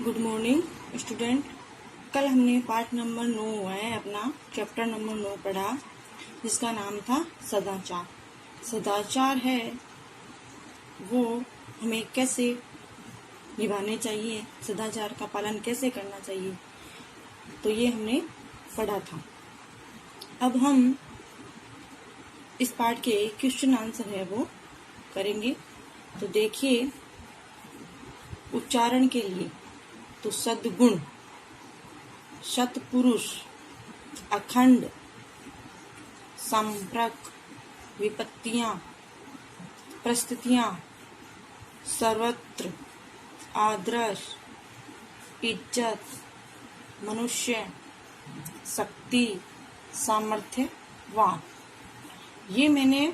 Good morning student. कल हमने part number 9 है अपना चैप्टर नंबर 9 पढ़ा, जिसका नाम था सदाचार। सदाचार है वो हमें कैसे निभाने चाहिए, सदाचार का पालन कैसे करना चाहिए, तो ये हमने पढ़ा था। अब हम इस पार्ट के क्वेश्चन आंसर है वो करेंगे। तो देखिए, उच्चारण के लिए तो सद्गुण, सत्पुरुष, अखंड, संपर्क, विपत्तियां, परिस्थितियां, सर्वत्र, आदर्श, इज्जत, मनुष्य, शक्ति, सामर्थ्यवान, ये मैंने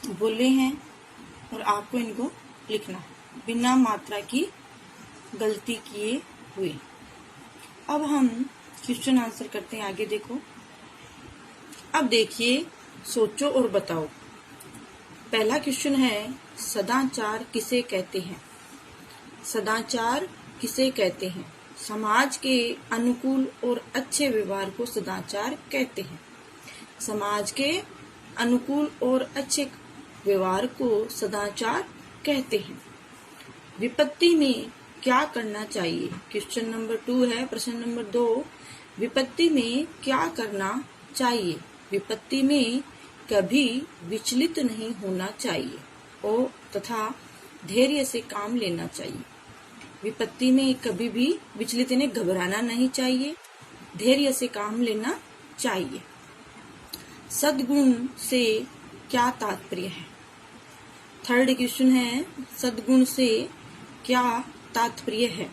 बोले हैं और आपको इनको लिखना है बिना मात्रा की गलती किए हुए। अब हम क्वेश्चन आंसर करते हैं, आगे देखो। अब देखिए, सोचो और बताओ। पहला क्वेश्चन है, सदाचार किसे कहते हैं? सदाचार किसे कहते हैं? समाज के अनुकूल और अच्छे व्यवहार को सदाचार कहते हैं। समाज के अनुकूल और अच्छे व्यवहार को सदाचार कहते हैं। विपत्ति में क्या करना चाहिए? क्वेश्चन नंबर 2 है, प्रश्न नंबर 2। विपत्ति में क्या करना चाहिए? विपत्ति में कभी विचलित नहीं होना चाहिए और तथा धैर्य से काम लेना चाहिए। विपत्ति में कभी भी विचलित यानी घबराना नहीं चाहिए, धैर्य से काम लेना चाहिए। सद्गुण से क्या तात्पर्य है? थर्ड क्वेश्चन है, सद्गुण से क्या तात्पर्य है?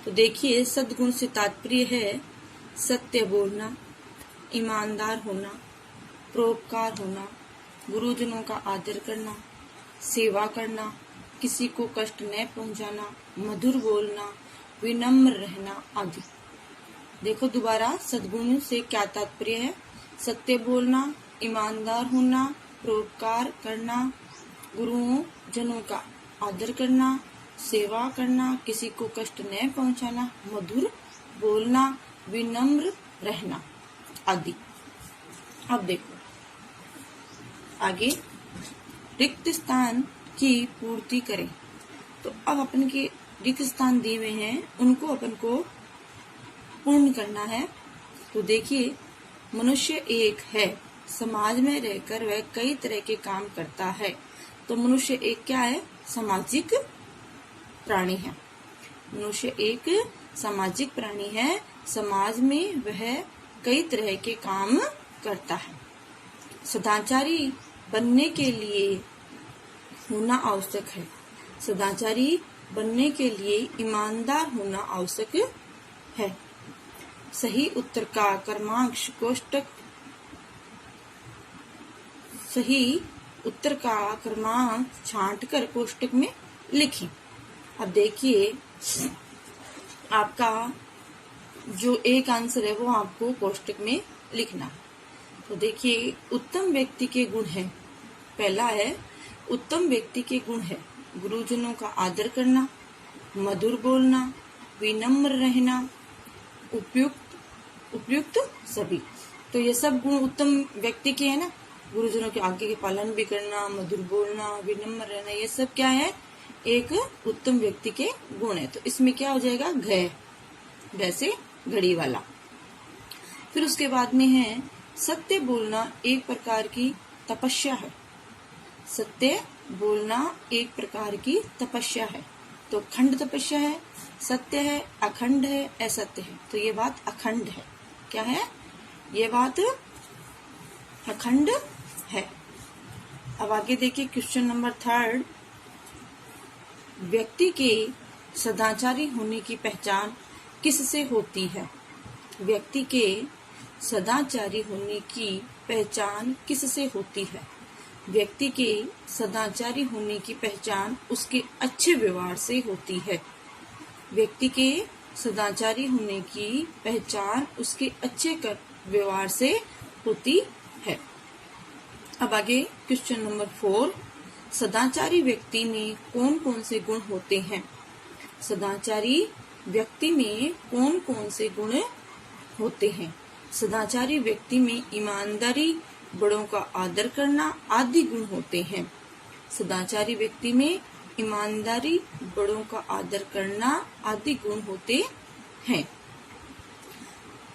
तो देखिए, सद्गुण से तात्पर्य है सत्य बोलना, ईमानदार होना, परोपकार होना, गुरुजनों का आदर करना, सेवा करना, किसी को कष्ट न पहुंचाना, मधुर बोलना, विनम्र रहना आदि। देखो दोबारा, सद्गुण से क्या तात्पर्य है? सत्य बोलना, ईमानदार होना, परोपकार करना, गुरुओं जनों का आदर करना, सेवा करना, किसी को कष्ट न पहुंचाना, मधुर बोलना, विनम्र रहना आदि। अब देखो आगे, रिक्त स्थान की पूर्ति करें। तो अब अपन के रिक्त स्थान दिए हुए हैं, उनको अपन को पूर्ण करना है। तो देखिए, मनुष्य एक है, समाज में रहकर वह कई तरह के काम करता है। तो मनुष्य एक क्या है? सामाजिक प्राणी है। मनुष्य एक सामाजिक प्राणी है, समाज में वह कई तरह के काम करता है। सदाचारी बनने के लिए होना आवश्यक है। सदाचारी बनने के लिए ईमानदार होना आवश्यक है। सही उत्तर का क्रमांक कोष्टक, सही उत्तर का क्रमांक छांटकर कोष्टक में लिखें। अब देखिए, आपका जो एक आंसर है वो आपको कोष्टक में लिखना। तो देखिए, उत्तम व्यक्ति के गुण है। पहला है, उत्तम व्यक्ति के गुण है गुरुजनों का आदर करना, मधुर बोलना, विनम्र रहना, उपयुक्त सभी। तो ये सब गुण उत्तम व्यक्ति के है ना। गुरुजनों के आज्ञा के पालन भी करना, मधुर बोलना, विनम्र रहना, ये सब क्या है? एक उत्तम व्यक्ति के गुण है। तो इसमें क्या हो जाएगा? घ, जैसे घड़ी वाला। फिर उसके बाद में है, सत्य बोलना एक प्रकार की तपस्या है। सत्य बोलना एक प्रकार की तपस्या है। तो खंड तपस्या है, सत्य है, अखंड है, असत्य है। तो ये बात अखंड है। क्या है? ये बात अखंड है। अब आगे देखिए, क्वेश्चन नंबर 3। व्यक्ति के सदाचारी होने की पहचान किससे होती है? व्यक्ति के सदाचारी होने की पहचान किससे होती है? व्यक्ति के सदाचारी होने की पहचान उसके अच्छे व्यवहार से होती है। व्यक्ति के सदाचारी होने की पहचान उसके अच्छे व्यवहार से होती है। अब आगे क्वेश्चन नंबर 4, सदाचारी व्यक्ति में कौन कौन से गुण होते हैं? सदाचारी व्यक्ति में कौन कौन से गुण होते हैं? सदाचारी व्यक्ति में ईमानदारी, बड़ों का आदर करना आदि गुण होते हैं। सदाचारी व्यक्ति में ईमानदारी, बड़ों का आदर करना आदि गुण होते हैं।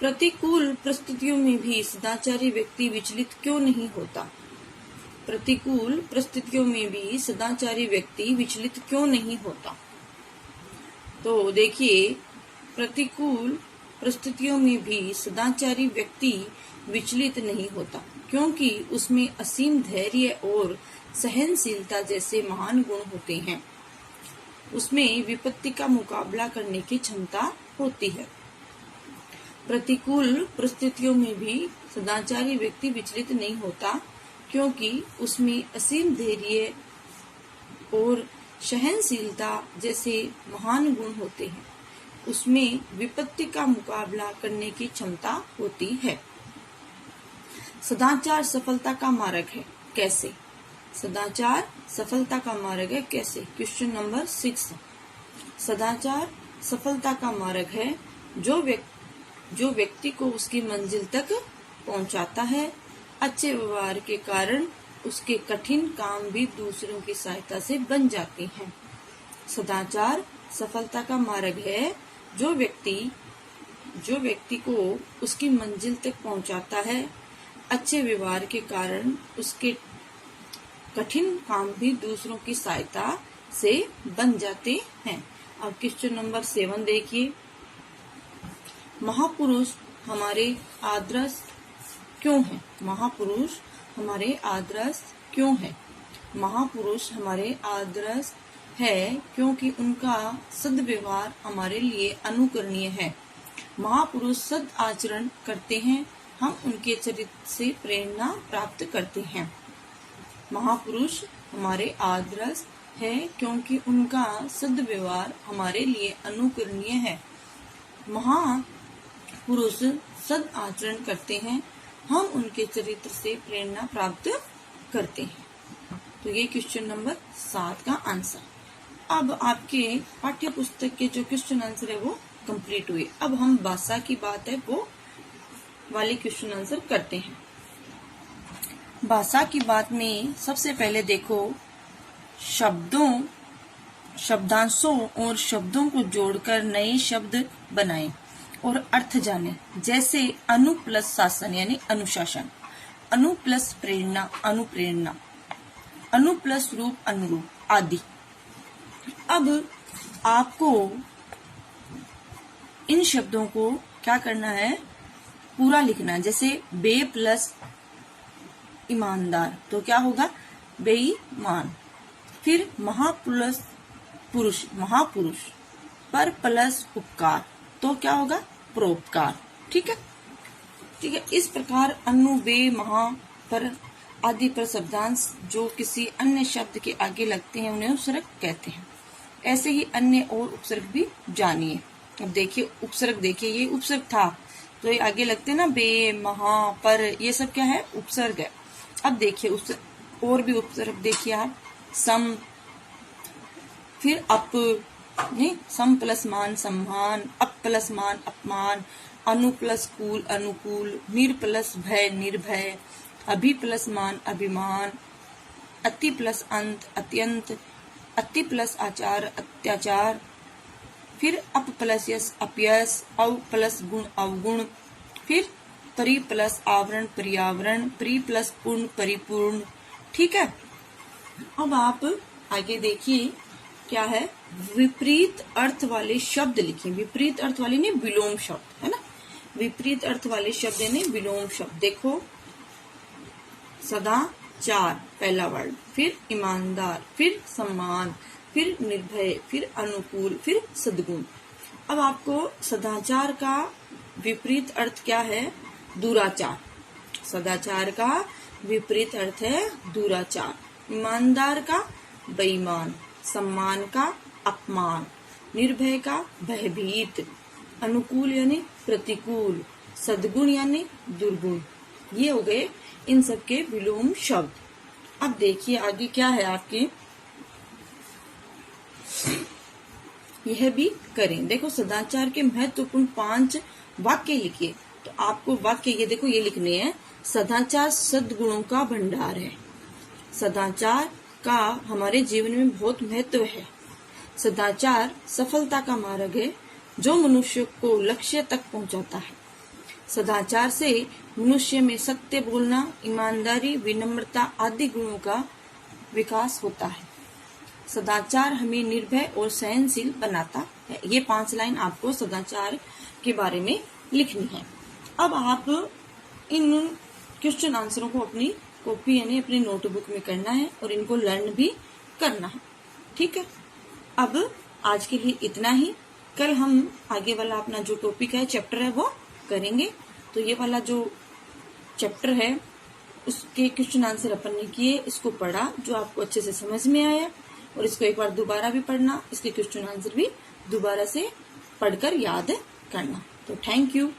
प्रतिकूल परिस्थितियों में भी सदाचारी व्यक्ति विचलित क्यों नहीं होता? प्रतिकूल परिस्थितियों में भी सदाचारी व्यक्ति विचलित क्यों नहीं होता? तो देखिए, प्रतिकूल परिस्थितियों में भी सदाचारी व्यक्ति विचलित नहीं होता, क्योंकि उसमें असीम धैर्य और सहनशीलता जैसे महान गुण होते हैं। उसमें विपत्ति का मुकाबला करने की क्षमता होती है। प्रतिकूल परिस्थितियों में भी सदाचारी व्यक्ति विचलित नहीं होता, क्योंकि उसमें असीम धैर्य और सहनशीलता जैसे महान गुण होते हैं। उसमें विपत्ति का मुकाबला करने की क्षमता होती है। सदाचार सफलता का मार्ग है, कैसे? सदाचार सफलता का मार्ग है कैसे? Question number 6। सदाचार सफलता का मार्ग है जो व्यक्ति को उसकी मंजिल तक पहुंचाता है। अच्छे व्यवहार के कारण उसके कठिन काम भी दूसरों की सहायता से बन जाते हैं। सदाचार सफलता का मार्ग है जो व्यक्ति को उसकी मंजिल तक पहुंचाता है। अच्छे व्यवहार के कारण उसके कठिन काम भी दूसरों की सहायता से बन जाते हैं। अब क्वेश्चन नंबर 7 देखिए। महापुरुष हमारे आदर्श क्यों हैं? महापुरुष हमारे आदर्श क्यों हैं? महापुरुष हमारे आदर्श है क्योंकि उनका सद्व्यवहार हमारे लिए अनुकरणीय है। महापुरुष सद आचरण करते हैं, हम उनके चरित्र से प्रेरणा प्राप्त करते हैं। महापुरुष हमारे आदर्श है क्योंकि उनका सद्व्यवहार हमारे लिए अनुकरणीय है। महापुरुष सद आचरण करते हैं, हम उनके चरित्र से प्रेरणा प्राप्त करते हैं। तो ये क्वेश्चन नंबर 7 का आंसर। अब आपके पाठ्य पुस्तक के जो क्वेश्चन आंसर है वो कंप्लीट हुए। अब हम भाषा की बात है वो वाले क्वेश्चन आंसर करते हैं। भाषा की बात में सबसे पहले देखो, शब्दांशों और शब्दों को जोड़कर नए शब्द बनाएं और अर्थ जानें। जैसे अनु प्लस शासन यानी अनुशासन, अनु प्लस प्रेरणा अनुप्रेरणा, अनु प्लस रूप अनुरूप आदि। अब आपको इन शब्दों को क्या करना है? पूरा लिखना है। जैसे बे प्लस ईमानदार तो क्या होगा? बेईमान। फिर महा प्लस पुरुष महापुरुष, पर प्लस उपकार तो क्या होगा? परोपकार। ठीक है। इस प्रकार अनु, बे, महा, पर आदि पर शब्दांश जो किसी अन्य शब्द के आगे लगते हैं उन्हें उपसर्ग कहते हैं। ऐसे ही अन्य और उपसर्ग भी जानिए। अब देखिए उपसर्ग, देखिए ये उपसर्ग था तो ये आगे लगते हैं ना, बे, महा, पर, ये सब क्या है? उपसर्ग है। अब देखिए और भी उपसर्ग देखिए आप, सम, फिर अप, नहीं, सम प्लस मान सम्मान, अप प्लस मान अपमान, अनु प्लस कूल अनुकूल, निर प्लस भय निर्भय, अभि प्लस मान अभिमान, अति प्लस अंत अत्यंत, अति प्लस आचार अत्याचार, फिर अप प्लस यश अपयश, अव प्लस गुण अवगुण, फिर परि प्लस आवरण पर्यावरण, परि प्लस पूर्ण परिपूर्ण। ठीक है। अब आप आगे देखिए क्या है? विपरीत अर्थ वाले शब्द लिखिए। विपरीत अर्थ वाले नहीं, विलोम शब्द है ना। विपरीत अर्थ वाले शब्द यानी विलोम शब्द। देखो, सदाचार पहला वर्ड, फिर ईमानदार, फिर सम्मान, फिर निर्भय, फिर अनुकूल, फिर सद्गुण। अब आपको सदाचार का विपरीत अर्थ क्या है? दुराचार। सदाचार का विपरीत अर्थ है दुराचार। ईमानदार का बेईमान, सम्मान का अपमान, निर्भय का भयभीत, अनुकूल यानी प्रतिकूल, सद्गुण यानी दुर्गुण। ये हो गए इन सब के विलोम शब्द। अब देखिए आगे क्या है आपके, यह भी करें। देखो सदाचार के महत्वपूर्ण 5 वाक्य लिखिए। तो आपको वाक्य ये देखो ये लिखने हैं। सदाचार सद्गुणों का भंडार है। सदाचार का हमारे जीवन में बहुत महत्व है। सदाचार सफलता का मार्ग है जो मनुष्य को लक्ष्य तक पहुंचाता है। सदाचार से मनुष्य में सत्य बोलना, ईमानदारी, विनम्रता आदि गुणों का विकास होता है। सदाचार हमें निर्भय और सहनशील बनाता है। ये 5 लाइन आपको सदाचार के बारे में लिखनी है। अब आप इन क्वेश्चन आंसरों को अपनी कॉपी यानी अपनी नोटबुक में करना है और इनको लर्न भी करना है। ठीक है, अब आज के लिए इतना ही। कल हम आगे वाला अपना जो टॉपिक है, चैप्टर है, वो करेंगे। तो ये वाला जो चैप्टर है उसके क्वेश्चन आंसर अपन ने किए, इसको पढ़ा जो आपको अच्छे से समझ में आया, और इसको एक बार दोबारा भी पढ़ना, इसके क्वेश्चन आंसर भी दोबारा से पढ़कर याद करना। तो थैंक यू।